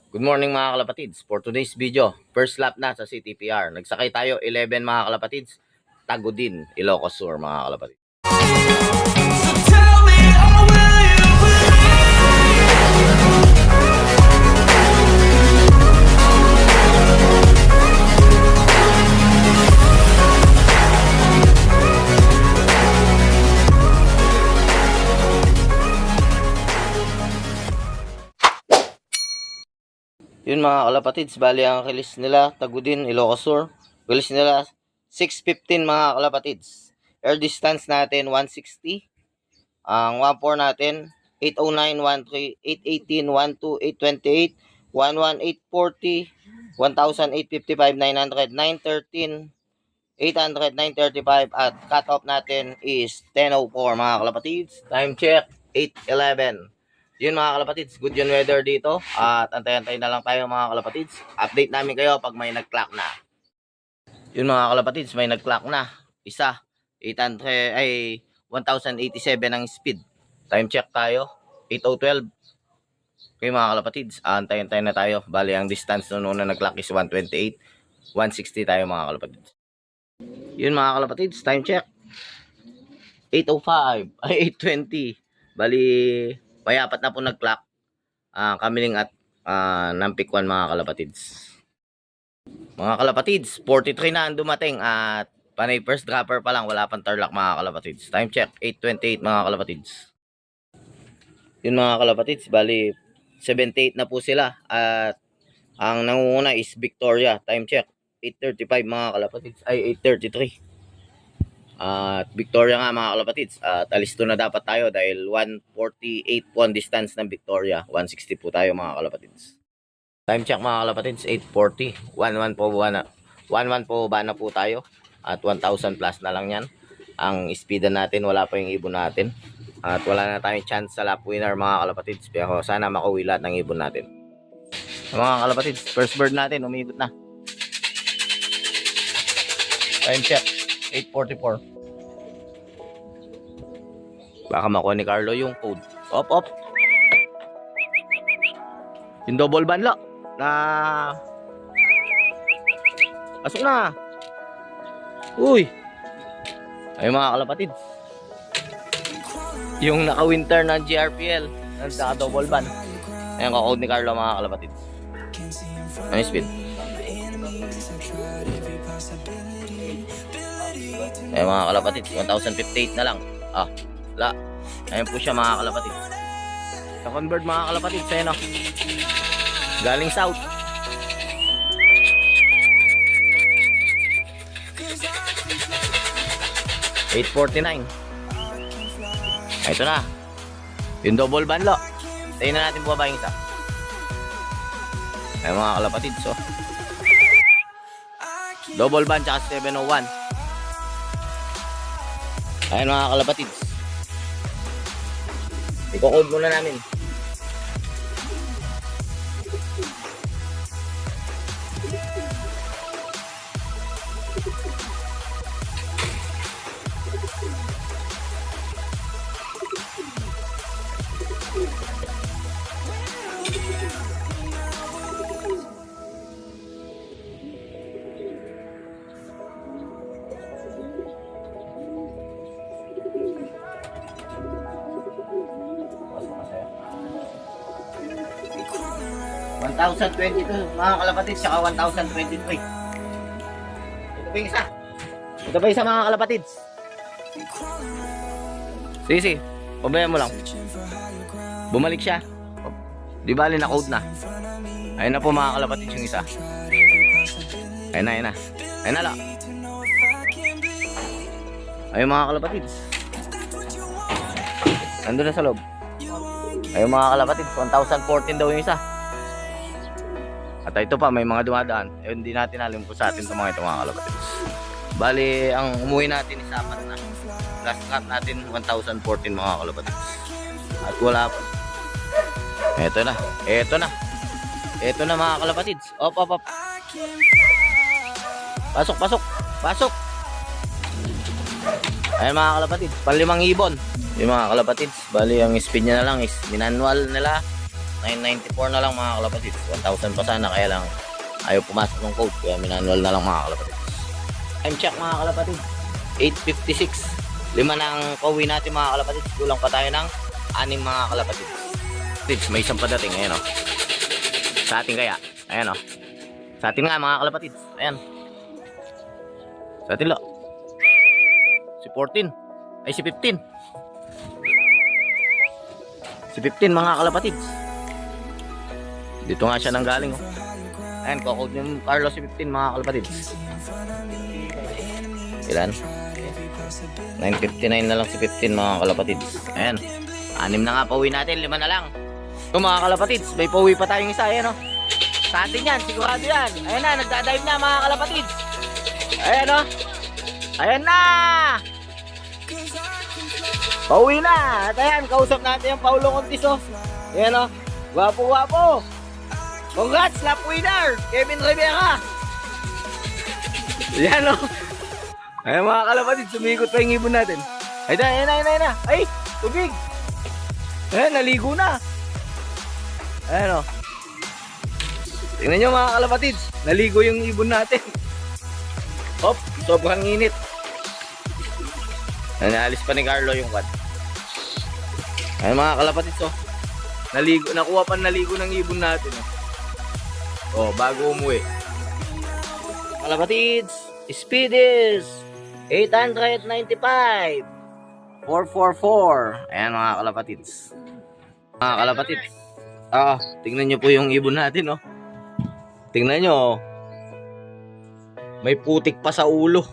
Good morning mga kalapatids. For today's video, first lap na sa CTPR. Nagsakay tayo 11 mga kalapatids. Tagudin, Ilocos Sur mga kalapatids. Yun mga kalapatids, bali ang release nila, Tagudin, Ilocos Sur. Release nila 6:15 mga kalapatids. Air distance natin 160. Ang 1.4 natin 809, 13, 818, 12, 828, 11, 840, 1,855, 900, 913, 800, 935 at cut off natin is 10:04 mga kalapatids. Time check 8:11. Yun mga kalapatids, good yun weather dito at antay-antay na lang tayo mga kalapatids. Update namin kayo pag may nag-clock na. Yun mga kalapatids, may nag-clock na. Isa, 1,087 ang speed. Time check tayo, 8:12. Okay mga kalapatids, antay-antay na tayo. Bali ang distance noon na nag-clock is 128. 160 tayo mga kalapatids. Yun mga kalapatids, time check 8:05, ay 8:20. Bali payapat na po nag-clock Kamiling at Nampikwan mga kalapatids. Mga kalapatids, 43 na ang dumating at panay first dropper pa lang, wala pang tarlac mga kalapatids. Time check 8:28 mga kalapatids. Yun mga kalapatids, bali 78 na po sila at ang nangunguna is Victoria. Time check 8:35 mga kalapatids, ay 8:33. At Victoria nga mga kalapatids, at alisto na dapat tayo dahil 148 po ang distance ng Victoria. 160 po tayo mga kalapatids. Time check mga kalapatids, 8:40. 11 po ba na po tayo at 1,000 plus na lang yan. Ang speedan natin, wala pa yung ibon natin at wala na tayong chance sa lap winner mga kalapatids, pero sana makauwi lahat ng ibon natin. Mga kalapatids, first bird natin umikot na. Time check 8:44. Baka makuha ni Carlo yung code. Op. Yung double banlo na pasok na. Uy. Ay mga kalapatids, yung naka-winter ng GRPL nasa double ban. Ayan ka code ni Carlo mga kalapatids. Ano speed? Ayan mga kalapatids, 1,058 na lang. Wala. Ayan po siya mga kalapatids. Sa convert mga kalapatids, ayan o. Galing south. $849. Ito na. Yung double banlo. Tayo na natin buwaba yung isa. Ayan mga kalapatids o. Double ban tsaka 701. Ayan mga kalapatids. Iko-code muna namin. $1,022 mga kalapatids saka 1,023. Ito pa yung isa. Ito pa isa mga kalapatids. Sige. Pabayan mo lang. Bumalik siya. Di bali na code na. Ayun na po mga kalapatids yung isa. Ayun na. Ayun na lang. Ayun mga kalapatids. Nandun na sa loob. Ayun mga kalapatids, 1,014 daw yung isa. At ito pa, may mga dumadaan. Hindi natin alam kung sa atin ito mga kalapatids. Bali, ang umuwi natin is apat na. Last cut natin, 1,014 mga kalapatids. At wala pa. Ito na mga kalapatids. Op. Pasok. Ayun mga kalapatids, 5 ibon. Yung mga kalapatids, bali ang speed niya na lang is minanwal nila 994 na lang mga kalapatids. 1,000 pa sana, kaya lang ayaw pumasok ng code, kaya minanual na lang mga kalapatids. Time check mga kalapatids, 8:56. 5 na ang pauwi natin mga kalapatids. Kulang pa tayo ng 6 mga kalapatids. May isang padating, ayan o. Sa atin kaya, ayan o. Sa atin nga mga kalapatids, ayan. Sa atin lo. Si 14, ay si 15. Si 15 mga kalapatids. Dito nga siya nanggaling oh. Ayan, kokod yung Carlos si 15 mga kalapatids. Ilan? 959 na lang si 15 mga kalapatids. Ayan, 6 na nga pauwi natin, 5 na lang. So mga kalapatids, may pauwi pa tayong isa. Ayan oh. Sa atin yan, sigurado yan. Ayan na, nagdadive na mga kalapatids. Ayan oh. Ayan na. Pauwi na. At ayan, kausap natin yung Paulo Contis oh. Ayan oh. Wapo. Congrats, lap winner, Kevin Rivera. Ayan oh. Ayan mga kalapatids, sumigot pa yung ibon natin. Ayan na. Ay, tubig. Ayan, naligo na. Ayan oh. Tingnan nyo mga kalapatids, naligo yung ibon natin. Hop, sobrang init. Naalis pa ni Carlo yung quad. Ayan mga kalapatids oh. Naligo, nakuha pa naligo ng ibon natin oh. Oh, bago umuwi. Kalapatids, speed is 895 444. Ayan mga kalapatids. Mga kalapatids. Tingnan nyo po yung ibon natin oh. Tingnan nyo oh. May putik pa sa ulo.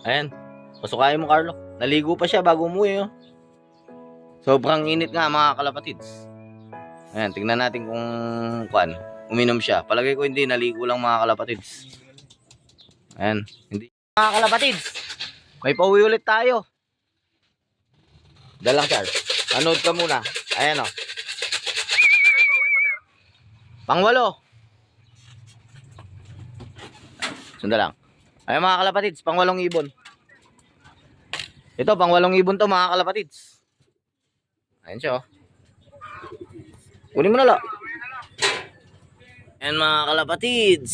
Ayan. Pasukayin mo Carlo. Naligo pa siya bago umuwi oh. Sobrang init nga mga kalapatids. Ayan, tingnan natin kung uminom siya. Palagay ko hindi, naligo lang mga kalapatids. Ayan, hindi. Mga kalapatids, may pauwi ulit tayo. Dalang Charles, panood ka muna. Ayan o. Pang-8. Sunda lang. Ayan mga kalapatids, pang-8 ibon. Ito, pang-8 ibon to mga kalapatids. Ayan siya oh. Kunin mo na lang. Ayan mga kalapatids.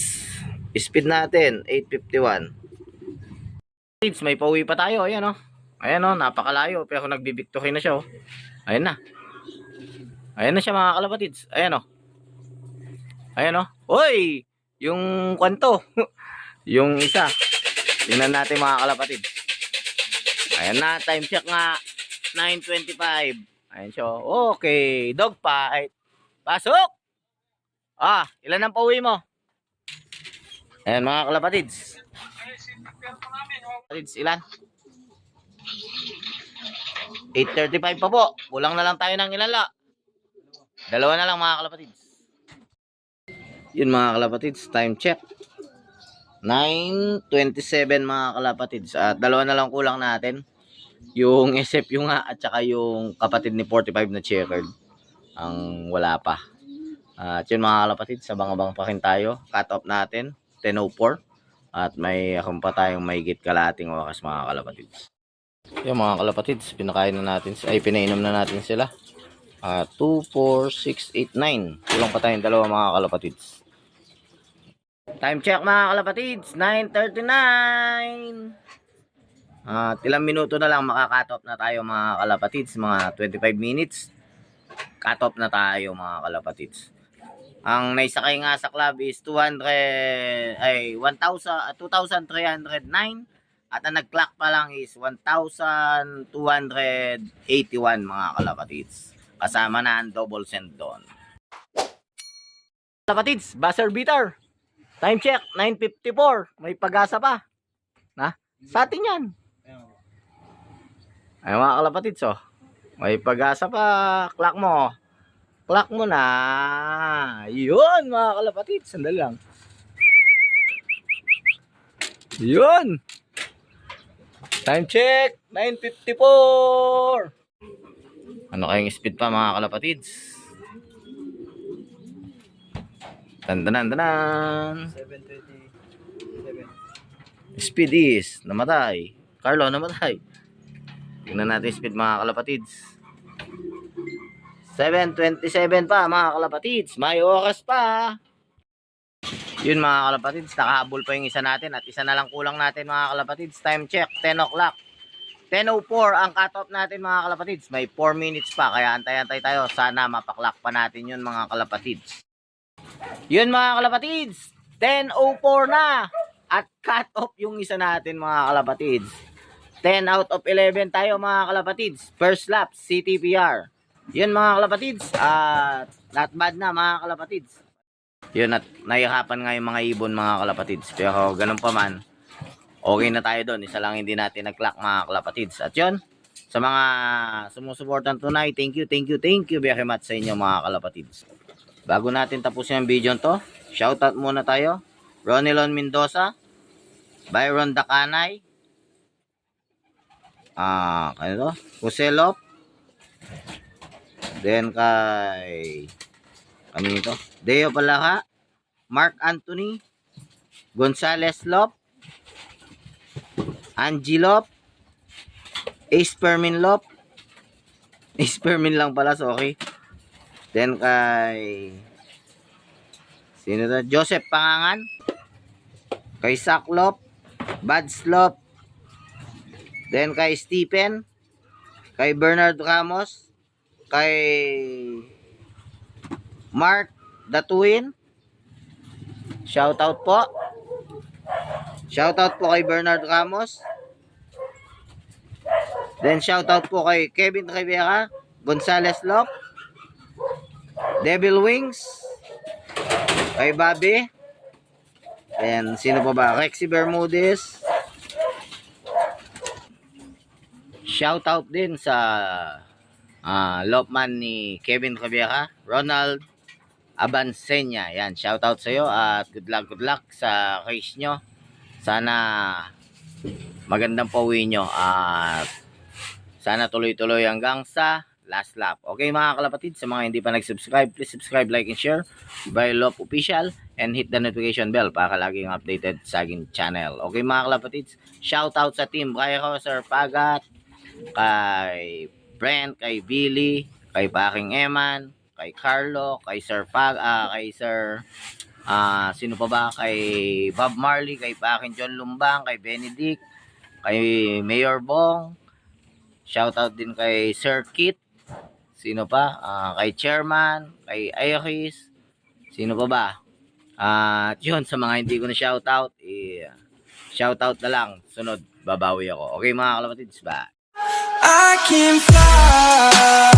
Speed natin, 851. May pauwi pa tayo, ayan oh. Ayan oh, napakalayo. Pero nagbibictory na siya oh. Ayan na. Ayan na siya mga kalapatids. Ayan oh. Ayan oh. Hoy! Yung kwanto. Yung isa. Tingnan natin mga kalapatids. Ayan na, time check nga. 9:25. Ayan siya. Okay, dog fight. Pasok! Ilan ang pauwi mo? Ayan mga kalapatids. Kalapatids, ilan? 8:35 pa po. Kulang na lang tayo ng ilan la. 2 na lang mga kalapatids. Yun mga kalapatids, time check. 9:27 mga kalapatids. At 2 na lang kulang natin. Yung SFU nga at saka yung kapatid ni 45 na checkered. Ang wala pa. At yun mga kalapatids, abang-abang pa rin tayo. Cut off natin, 10:04. At may akong pa tayong mahigit kalahating oras mga kalapatids. Yung mga kalapatids, pinakain na natin, pinainom na natin sila. 2, 4, 6, 8, 9. Kulang pa tayong 2 mga kalapatids. Time check mga kalapatids, 9:39. Ilang minuto na lang makaka-cut off na tayo mga kalapatids, mga 25 minutes. Cut off na tayo mga kalapatids. Ang naisakay nga sa club is 2,309 at ang nag-clock pa lang is 1,281 mga kalapatids. Kasama na ang double send doon. Kalapatids, buzzer beater. Time check, 9:54. May pag-asa pa. Sa atin yan. Ay mga kalapatids oh. May pag-asa pa. Clock mo. Clock mo na. Yun mga kalapatids. Sandali lang. Yun. Time check. 9:54. Ano kayong speed pa mga kalapatids? Tandanan. 7:37. Speed is namatay. Carlo namatay. Tingnan natin speed mga kalapatids. 7:27 pa mga kalapatids. May oras pa. Yun mga kalapatids, nakahabol pa yung isa natin at isa na lang kulang natin mga kalapatids. Time check, 10 o'clock. 10:04 ang cut-off natin mga kalapatids. May 4 minutes pa kaya antay-antay tayo. Sana mapaklak pa natin yun mga kalapatids. Yun mga kalapatids, 10:04 na. At cut-off yung isa natin mga kalapatids. 10 out of 11 tayo mga kalapatids. First lap, CTPR. Yun mga kalapatids, not bad na mga kalapatids. Yun at nahihirapan nga yung mga ibon mga kalapatids. Pero ganun pa man, okay na tayo doon. Isa lang hindi natin nag-clock mga kalapatids. At yun, sa mga sumusuportan tunay, thank you very much sa inyo mga kalapatids. Bago natin tapusin ang video to, shoutout muna tayo. Ronilon Mendoza, Byron Dacanay, ano to? Kuselop, then kay ano ito? Deo Palaha, Mark Anthony, Gonzales Lop, Angie Lop, Ace Permin Lop, Ace Permin lang pala, so okay. Then kay sino to? Joseph Pangangan, kay Saklop, Bad Slop, then kay Stephen, kay Bernard Ramos, kay Mark Datuin, shoutout po. Shoutout po kay Bernard Ramos. Then shoutout po kay Kevin Rivera, Gonzales Lop, Devil Wings, kay Bobby. Then sino pa ba? Rexy Bermudez. Shoutout din sa Lopman ni Kevin Rivera, Ronald Abansenya. Yan, shoutout sa iyo at good luck sa race nyo. Sana magandang pauwi nyo at sana tuloy-tuloy hanggang sa last lap. Okay mga kalapatid, sa mga hindi pa nag-subscribe, please subscribe, like, and share by Lop Official and hit the notification bell para laging updated sa aking channel. Okay mga kalapatid, shoutout sa team Brairo, Sir Pagat, kay Brent, kay Billy, kay Paking Eman, kay Carlo, kay Sir kay Sir sino pa ba, kay Bob Marley, kay Paking John Lumbang, kay Benedict, kay Mayor Bong, shoutout din kay Sir Kit, sino pa, kay Chairman, kay Iris, sino pa ba, yun, sa mga hindi ko na shoutout, shoutout na lang, sunod babawi ako. Okay mga kalapatids, bye. I can fly.